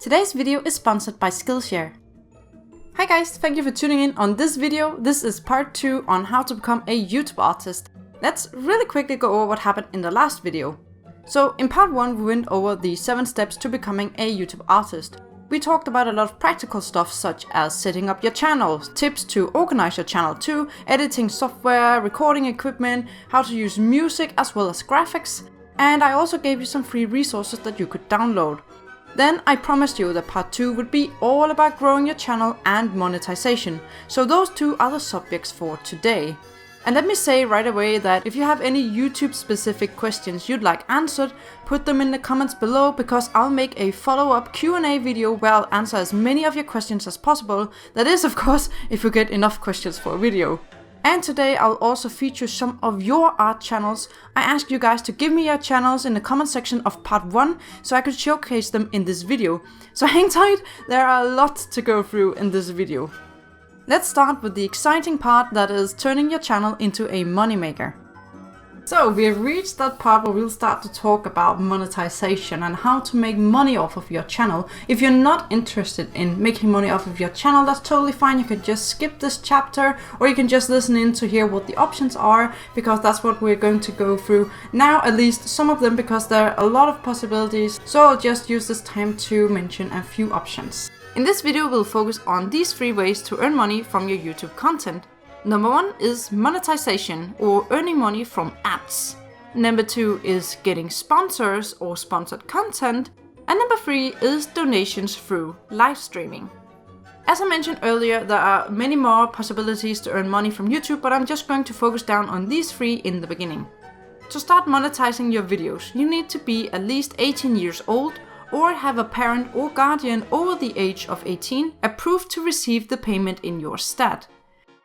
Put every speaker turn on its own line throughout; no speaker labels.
Today's video is sponsored by Skillshare. Hi guys, thank you for tuning in on this video. This is part 2 on how to become a YouTube artist. Let's really quickly go over what happened in the last video. So in part 1 we went over the 7 steps to becoming a YouTube artist. We talked about a lot of practical stuff such as setting up your channel, tips to organize your channel too, editing software, recording equipment, how to use music as well as graphics, and I also gave you some free resources that you could download. Then I promised you that part 2 would be all about growing your channel and monetization, so those two are the subjects for today. And let me say right away that if you have any YouTube specific questions you'd like answered, put them in the comments below because I'll make a follow-up Q&A video where I'll answer as many of your questions as possible. That is, of course, if we get enough questions for a video. And today I'll also feature some of your art channels. I asked you guys to give me your channels in the comment section of part 1 so I could showcase them in this video. So hang tight, there are a lot to go through in this video. Let's start with the exciting part, that is turning your channel into a moneymaker. So we have reached that part where we'll start to talk about monetization and how to make money off of your channel. If you're not interested in making money off of your channel, that's totally fine. You can just skip this chapter or you can just listen in to hear what the options are, because that's what we're going to go through now, at least some of them, because there are a lot of possibilities. So I'll just use this time to mention a few options. In this video we'll focus on these 3 ways to earn money from your YouTube content. Number 1 is monetization, or earning money from ads. Number 2 is getting sponsors or sponsored content. And number 3 is donations through live streaming. As I mentioned earlier, there are many more possibilities to earn money from YouTube, but I'm just going to focus down on these 3 in the beginning. To start monetizing your videos, you need to be at least 18 years old or have a parent or guardian over the age of 18 approved to receive the payment in your stat.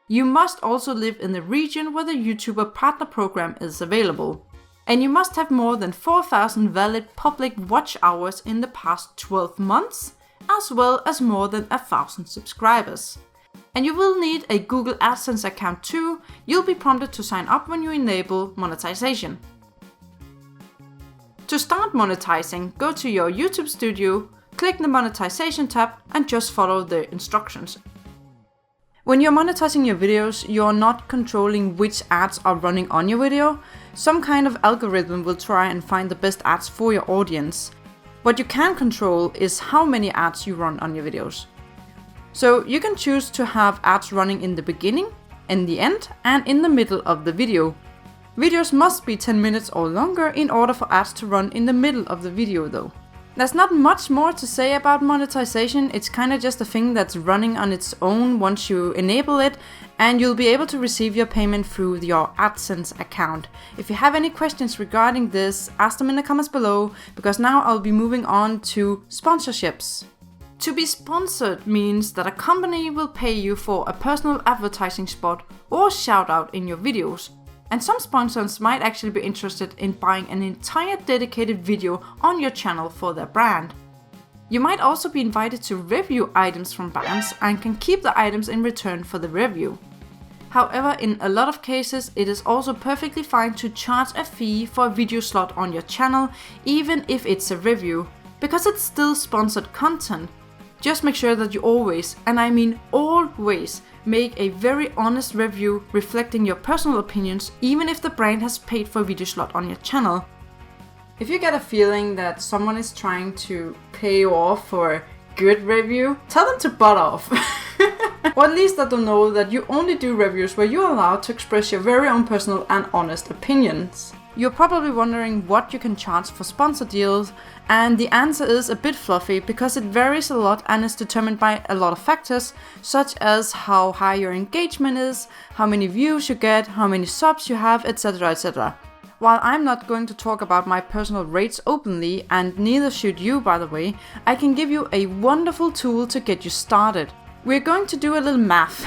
You must also live in the region where the YouTuber partner program is available. And you must have more than 4,000 valid public watch hours in the past 12 months, as well as more than 1,000 subscribers. And you will need a Google AdSense account too. You'll be prompted to sign up when you enable monetization. To start monetizing, go to your YouTube studio, click the monetization tab and just follow the instructions. When you're monetizing your videos, you're not controlling which ads are running on your video. Some kind of algorithm will try and find the best ads for your audience. What you can control is how many ads you run on your videos. So you can choose to have ads running in the beginning, in the end, and in the middle of the video. Videos must be 10 minutes or longer in order for ads to run in the middle of the video though. There's not much more to say about monetization. It's kind of just a thing that's running on its own once you enable it, and you'll be able to receive your payment through your AdSense account. If you have any questions regarding this, ask them in the comments below, because now I'll be moving on to sponsorships. To be sponsored means that a company will pay you for a personal advertising spot or shout out in your videos. And some sponsors might actually be interested in buying an entire dedicated video on your channel for their brand. You might also be invited to review items from brands and can keep the items in return for the review. However, in a lot of cases, it is also perfectly fine to charge a fee for a video slot on your channel, even if it's a review, because it's still sponsored content. Just make sure that you always, and I mean always, make a very honest review reflecting your personal opinions, even if the brand has paid for a video slot on your channel. If you get a feeling that someone is trying to pay you off for a good review, tell them to butt off. Or at least let them know that you only do reviews where you're allowed to express your very own personal and honest opinions. You're probably wondering what you can charge for sponsor deals, and the answer is a bit fluffy because it varies a lot and is determined by a lot of factors, such as how high your engagement is, how many views you get, how many subs you have, etc, etc. While I'm not going to talk about my personal rates openly, and neither should you by the way, I can give you a wonderful tool to get you started. We're going to do a little math,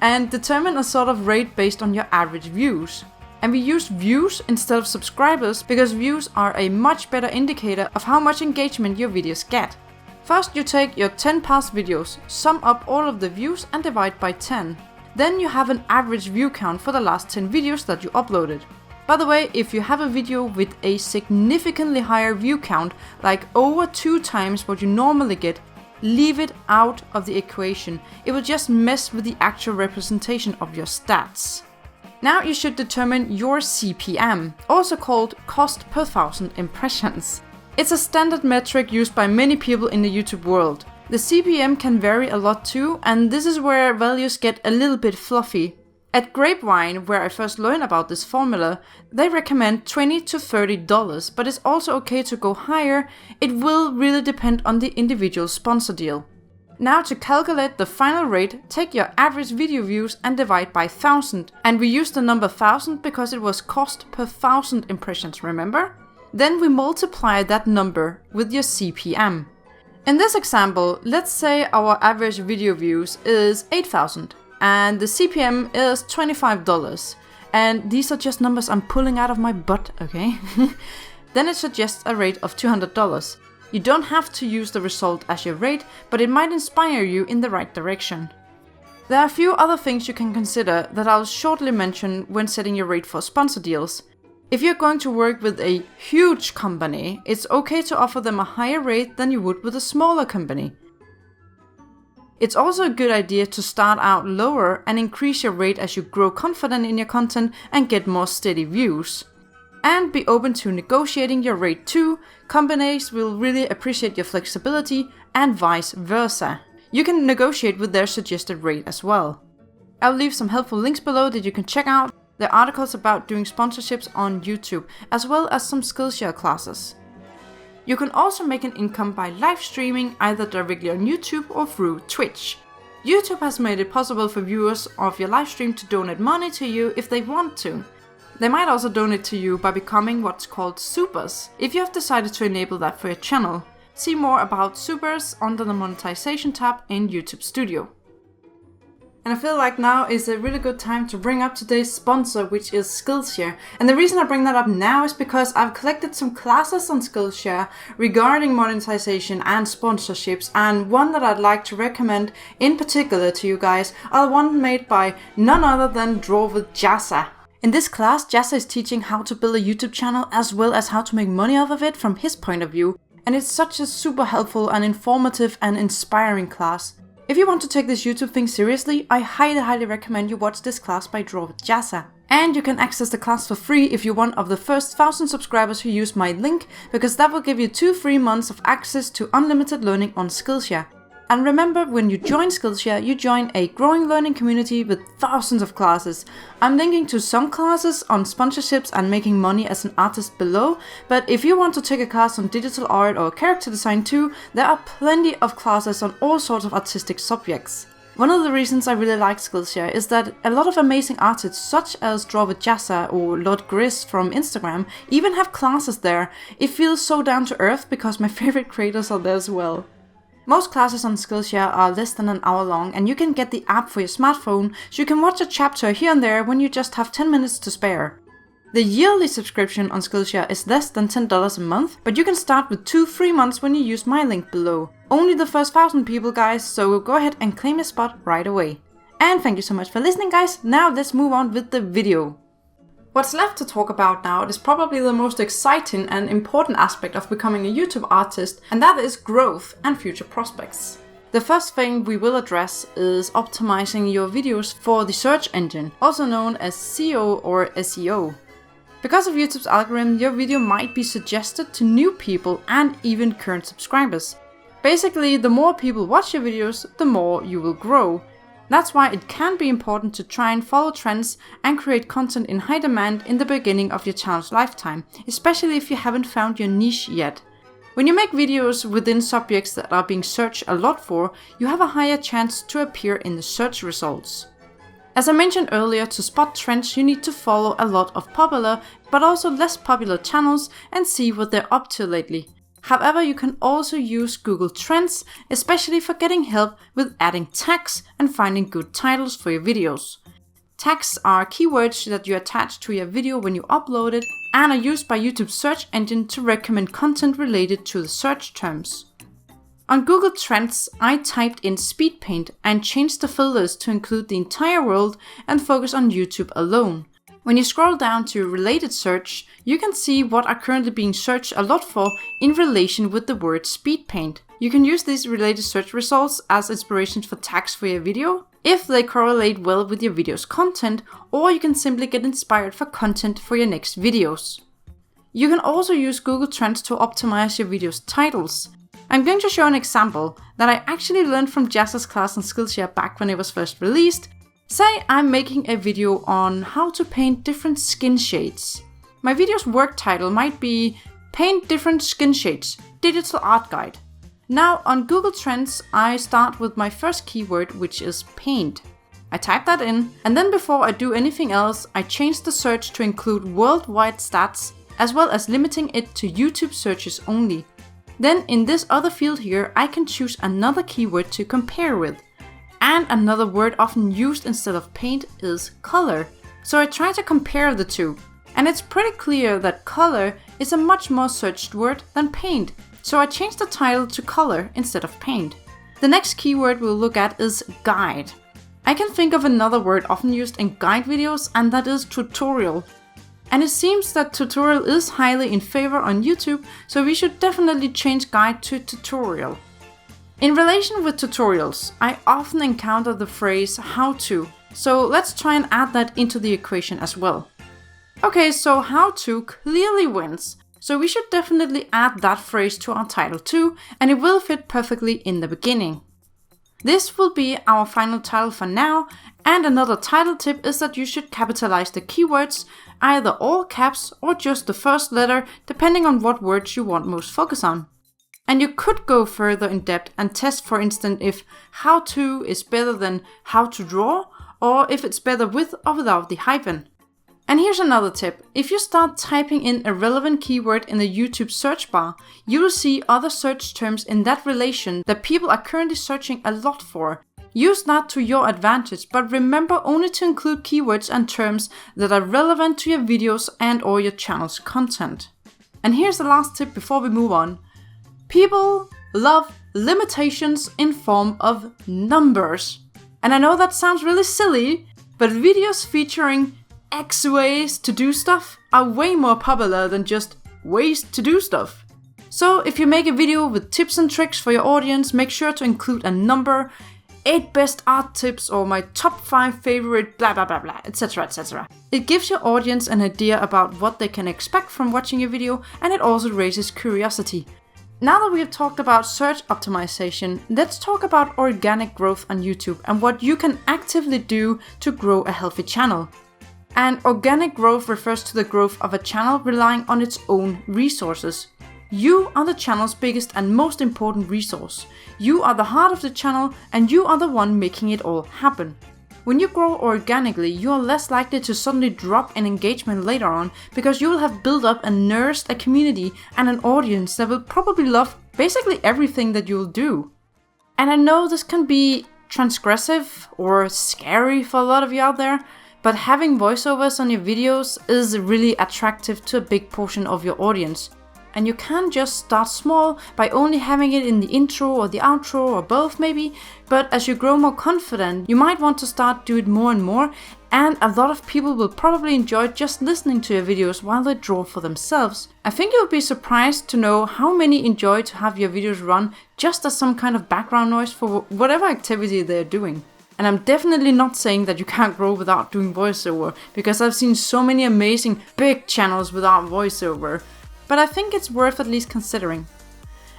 and determine a sort of rate based on your average views. And we use views instead of subscribers because views are a much better indicator of how much engagement your videos get. First you take your 10 past videos, sum up all of the views and divide by 10. Then you have an average view count for the last 10 videos that you uploaded. By the way, if you have a video with a significantly higher view count, like over 2 times what you normally get, leave it out of the equation. It will just mess with the actual representation of your stats. Now you should determine your CPM, also called cost per thousand impressions. It's a standard metric used by many people in the YouTube world. The CPM can vary a lot too, and this is where values get a little bit fluffy. At Grapevine, where I first learned about this formula, they recommend $20 to $30, but it's also okay to go higher. It will really depend on the individual sponsor deal. Now to calculate the final rate, take your average video views and divide by 1000. And we used the number 1000 because it was cost per 1000 impressions, remember? Then we multiply that number with your CPM. In this example, let's say our average video views is 8000. And the CPM is $25. And these are just numbers I'm pulling out of my butt, okay? Then it suggests a rate of $200. You don't have to use the result as your rate, but it might inspire you in the right direction. There are a few other things you can consider that I'll shortly mention when setting your rate for sponsor deals. If you're going to work with a huge company, it's okay to offer them a higher rate than you would with a smaller company. It's also a good idea to start out lower and increase your rate as you grow confident in your content and get more steady views. And be open to negotiating your rate too. Companies will really appreciate your flexibility and vice versa. You can negotiate with their suggested rate as well. I'll leave some helpful links below that you can check out. There are articles about doing sponsorships on YouTube, as well as some Skillshare classes. You can also make an income by live streaming either directly on YouTube or through Twitch. YouTube has made it possible for viewers of your live stream to donate money to you if they want to. They might also donate to you by becoming what's called supers, if you have decided to enable that for your channel. See more about supers under the Monetization tab in YouTube Studio. And I feel like now is a really good time to bring up today's sponsor, which is Skillshare. And the reason I bring that up now is because I've collected some classes on Skillshare regarding monetization and sponsorships, and one that I'd like to recommend in particular to you guys are the one made by none other than Draw with Jazza. In this class, Jazza is teaching how to build a YouTube channel as well as how to make money off of it from his point of view. And it's such a super helpful and informative and inspiring class. If you want to take this YouTube thing seriously, I highly recommend you watch this class by Draw with Jazza. And you can access the class for free if you're one of the first 1000 subscribers who use my link, because that will give you 2 free months of access to unlimited learning on Skillshare. And remember, when you join Skillshare, you join a growing learning community with thousands of classes. I'm linking to some classes on sponsorships and making money as an artist below, but if you want to take a class on digital art or character design too, there are plenty of classes on all sorts of artistic subjects. One of the reasons I really like Skillshare is that a lot of amazing artists such as Draw with Jazza or Lord Grizz from Instagram even have classes there. It feels so down to earth because my favorite creators are there as well. Most classes on Skillshare are less than an hour long, and you can get the app for your smartphone, so you can watch a chapter here and there when you just have 10 minutes to spare. The yearly subscription on Skillshare is less than $10 a month, but you can start with 2 free months when you use my link below. Only the first 1000 people, guys, so go ahead and claim your spot right away. And thank you so much for listening, guys. Now let's move on with the video. What's left to talk about now is probably the most exciting and important aspect of becoming a YouTube artist, and that is growth and future prospects. The first thing we will address is optimizing your videos for the search engine, also known as SEO or SEO. Because of YouTube's algorithm, your video might be suggested to new people and even current subscribers. Basically, the more people watch your videos, the more you will grow. That's why it can be important to try and follow trends and create content in high demand in the beginning of your channel's lifetime, especially if you haven't found your niche yet. When you make videos within subjects that are being searched a lot for, you have a higher chance to appear in the search results. As I mentioned earlier, to spot trends you need to follow a lot of popular but also less popular channels and see what they're up to lately. However, you can also use Google Trends, especially for getting help with adding tags and finding good titles for your videos. Tags are keywords that you attach to your video when you upload it and are used by YouTube's search engine to recommend content related to the search terms. On Google Trends, I typed in speed paint and changed the filters to include the entire world and focus on YouTube alone. When you scroll down to related search, you can see what are currently being searched a lot for in relation with the word speed paint. You can use these related search results as inspirations for tags for your video, if they correlate well with your video's content, or you can simply get inspired for content for your next videos. You can also use Google Trends to optimize your video's titles. I'm going to show an example that I actually learned from Jazz's class on Skillshare back when it was first released. Say I'm making a video on how to paint different skin shades. My video's work title might be Paint Different Skin Shades, Digital Art Guide. Now on Google Trends, I start with my first keyword, which is paint. I type that in, and then before I do anything else, I change the search to include worldwide stats, as well as limiting it to YouTube searches only. Then in this other field here, I can choose another keyword to compare with. And another word often used instead of paint is color. So I try to compare the two. And it's pretty clear that color is a much more searched word than paint. So I changed the title to color instead of paint. The next keyword we'll look at is guide. I can think of another word often used in guide videos, and that is tutorial. And it seems that tutorial is highly in favor on YouTube, so we should definitely change guide to tutorial. In relation with tutorials, I often encounter the phrase how to, so let's try and add that into the equation as well. Okay, so how to clearly wins, so we should definitely add that phrase to our title too, and it will fit perfectly in the beginning. This will be our final title for now, and another title tip is that you should capitalize the keywords, either all caps or just the first letter, depending on what words you want most focus on. And you could go further in depth and test, for instance, if how to is better than how to draw, or if it's better with or without the hyphen. And here's another tip. If you start typing in a relevant keyword in the YouTube search bar, you will see other search terms in that relation that people are currently searching a lot for. Use that to your advantage, but remember only to include keywords and terms that are relevant to your videos and or your channel's content. And here's the last tip before we move on. People love limitations in form of numbers. And I know that sounds really silly, but videos featuring X ways to do stuff are way more popular than just ways to do stuff. So if you make a video with tips and tricks for your audience, make sure to include a number, 8 best art tips, or my top 5 favorite blah blah blah blah, etc, etc. It gives your audience an idea about what they can expect from watching your video, and it also raises curiosity. Now that we have talked about search optimization, let's talk about organic growth on YouTube and what you can actively do to grow a healthy channel. And organic growth refers to the growth of a channel relying on its own resources. You are the channel's biggest and most important resource. You are the heart of the channel, and you are the one making it all happen. When you grow organically, you are less likely to suddenly drop in engagement later on, because you will have built up and nourished a community and an audience that will probably love basically everything that you'll do. And I know this can be transgressive or scary for a lot of you out there, but having voiceovers on your videos is really attractive to a big portion of your audience. And you can just start small by only having it in the intro or the outro or both maybe, but as you grow more confident, you might want to start do it more and more, and a lot of people will probably enjoy just listening to your videos while they draw for themselves. I think you'll be surprised to know how many enjoy to have your videos run just as some kind of background noise for whatever activity they're doing. And I'm definitely not saying that you can't grow without doing voiceover, because I've seen so many amazing big channels without voiceover. But I think it's worth at least considering.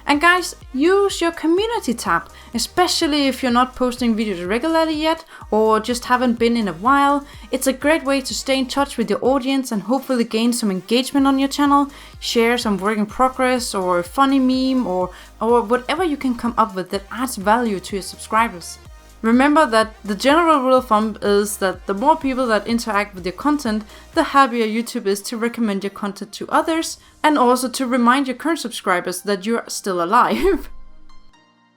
And guys, use your community tab, especially if you're not posting videos regularly yet or just haven't been in a while. It's a great way to stay in touch with your audience and hopefully gain some engagement on your channel, share some work in progress or a funny meme or whatever you can come up with that adds value to your subscribers. Remember that the general rule of thumb is that the more people that interact with your content, the happier YouTube is to recommend your content to others and also to remind your current subscribers that you're still alive.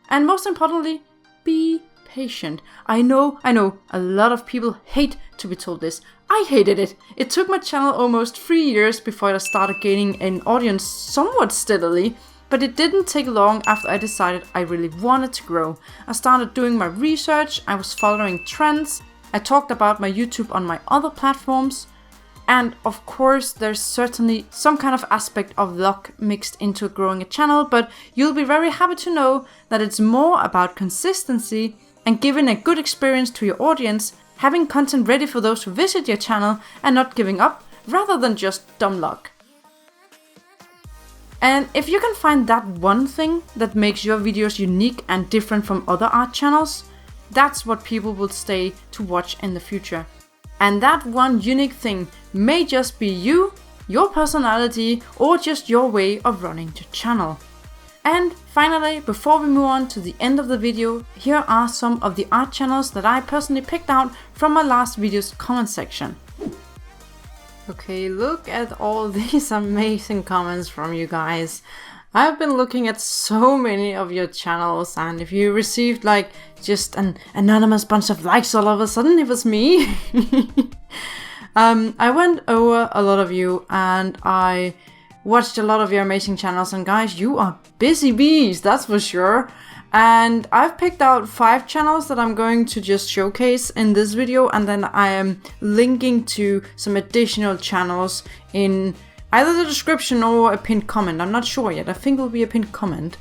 And most importantly, be patient. I know, a lot of people hate to be told this. I hated it. It took my channel almost 3 years before I started gaining an audience somewhat steadily. But it didn't take long after I decided I really wanted to grow. I started doing my research, I was following trends, I talked about my YouTube on my other platforms, And of course, there's certainly some kind of aspect of luck mixed into growing a channel, but you'll be very happy to know that it's more about consistency and giving a good experience to your audience, having content ready for those who visit your channel and not giving up, rather than just dumb luck. And if you can find that one thing that makes your videos unique and different from other art channels, that's what people will stay to watch in the future. And that one unique thing may just be you, your personality, or just your way of running your channel. And finally, before we move on to the end of the video, here are some of the art channels that I personally picked out from my last video's comment section. Okay, look at all these amazing comments from you guys. I've been looking at so many of your channels, and if you received like just an anonymous bunch of likes all of a sudden, it was me. I went over a lot of you and I watched a lot of your amazing channels, and guys, you are busy bees, that's for sure. And I've picked out 5 channels that I'm going to just showcase in this video, and then I am linking to some additional channels in either the description or a pinned comment. I'm not sure yet. I think it will be a pinned comment.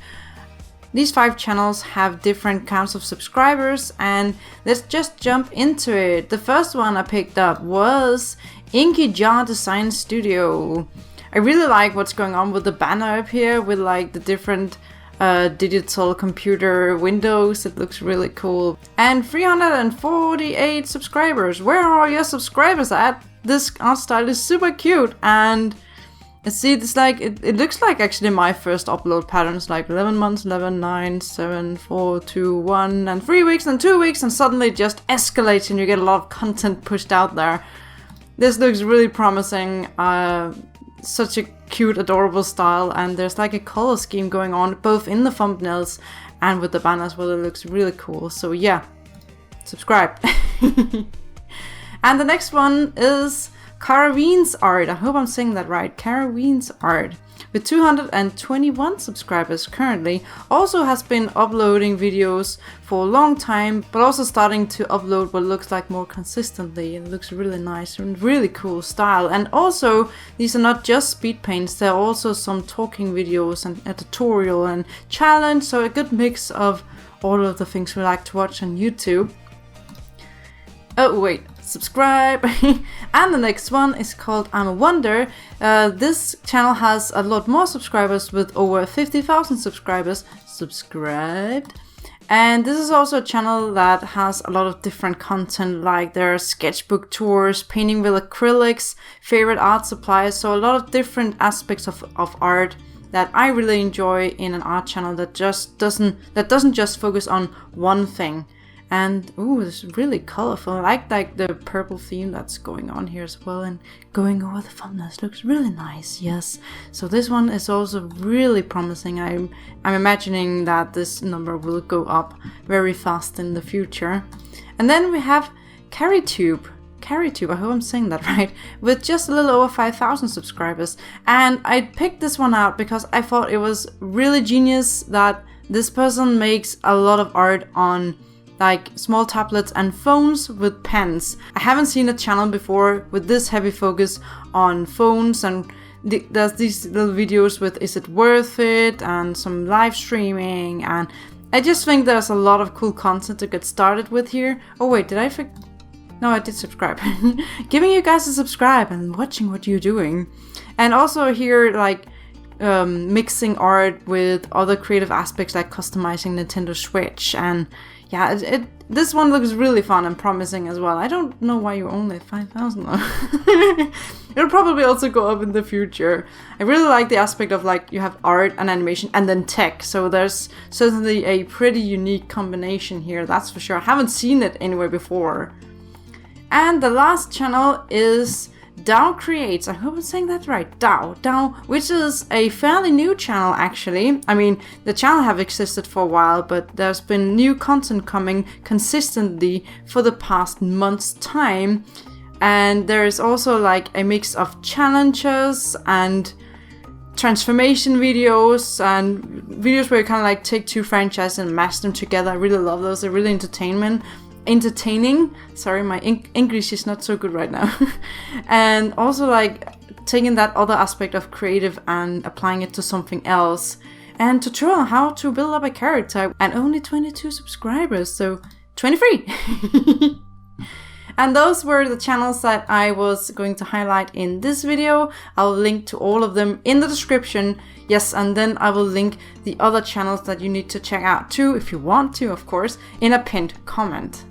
These 5 channels have different counts of subscribers, and let's just jump into it. The first one I picked up was Inky Jar Design Studio. I really like what's going on with the banner up here with like the different digital computer windows. It looks really cool. And 348 subscribers. Where are your subscribers at? This art style is super cute, and see, it's like it looks like actually my first upload patterns, like 11 months, 11, 9, 7, 4, 2, 1, and 3 weeks and 2 weeks, and suddenly it just escalates and you get a lot of content pushed out there. This looks really promising. Such a cute, adorable style, and there's like a color scheme going on both in the thumbnails and with the banner as well. It looks really cool. So yeah, subscribe. And the next one is Caraveen's Art. I hope I'm saying that right. Caraveen's Art, with 221 subscribers currently, also has been uploading videos for a long time, but also starting to upload what looks like more consistently. It looks really nice and really cool style. And also, these are not just speed paints, there are also some talking videos and a tutorial and challenge, so a good mix of all of the things we like to watch on YouTube. Oh wait, subscribe. And the next one is called I'm a Wonder. This channel has a lot more subscribers, with over 50,000 subscribers subscribed. And this is also a channel that has a lot of different content, like their sketchbook tours, painting with acrylics, favorite art supplies, so a lot of different aspects of art that I really enjoy in an art channel that doesn't just focus on one thing. And ooh, it's really colorful. I like the purple theme that's going on here as well, and going over the thumbnails looks really nice. Yes, so this one is also really promising. I'm imagining that this number will go up very fast in the future. And then we have CarryTube, I hope I'm saying that right, with just a little over 5,000 subscribers. And I picked this one out because I thought it was really genius that this person makes a lot of art on like small tablets and phones with pens. I haven't seen a channel before with this heavy focus on phones, and there's these little videos with is it worth it and some live streaming, and I just think there's a lot of cool content to get started with here. Oh wait, did I forget? No, I did subscribe. Giving you guys a subscribe and watching what you're doing. And also here, like mixing art with other creative aspects like customizing Nintendo Switch. And yeah, this one looks really fun and promising as well. I don't know why you're only 5,000 though. It'll probably also go up in the future. I really like the aspect of like you have art and animation and then tech. So there's certainly a pretty unique combination here, that's for sure. I haven't seen it anywhere before. And the last channel is DAO Creates. I hope I'm saying that right. DAO, which is a fairly new channel actually. I mean, the channel have existed for a while, but there's been new content coming consistently for the past month's time. And there is also like a mix of challenges and transformation videos and videos where you kind of like take two franchises and mash them together. I really love those. They're really entertainment. entertaining. Sorry, my English is not so good right now. And also like taking that other aspect of creative and applying it to something else, and tutorial on how to build up a character, and only 22 subscribers, so 23. And those were the channels that I was going to highlight in this video. I'll link to all of them in the description. Yes, and then I will link the other channels that you need to check out too, if you want to, of course, in a pinned comment.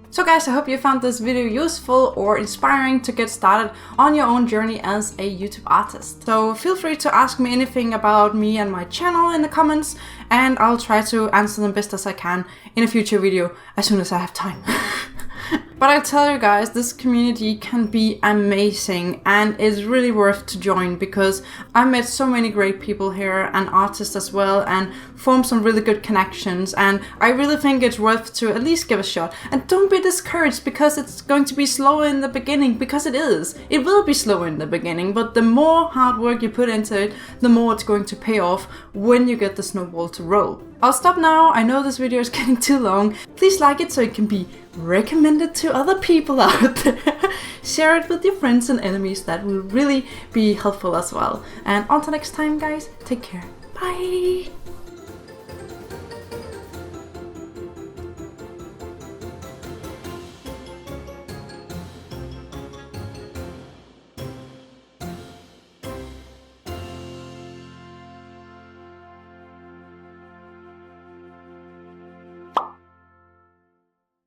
So guys, I hope you found this video useful or inspiring to get started on your own journey as a YouTube artist. So feel free to ask me anything about me and my channel in the comments, and I'll try to answer them best as I can in a future video as soon as I have time. But I tell you guys, this community can be amazing and is really worth to join, because I met so many great people here and artists as well, and formed some really good connections, and I really think it's worth to at least give a shot. And don't be discouraged because it's going to be slow in the beginning, because it is. It will be slow in the beginning, but the more hard work you put into it, the more it's going to pay off when you get the snowball to roll. I'll stop now. I know this video is getting too long. Please like it so it can be recommended to other people out there. Share it with your friends and enemies. That will really be helpful as well. And until next time, guys, take care. Bye.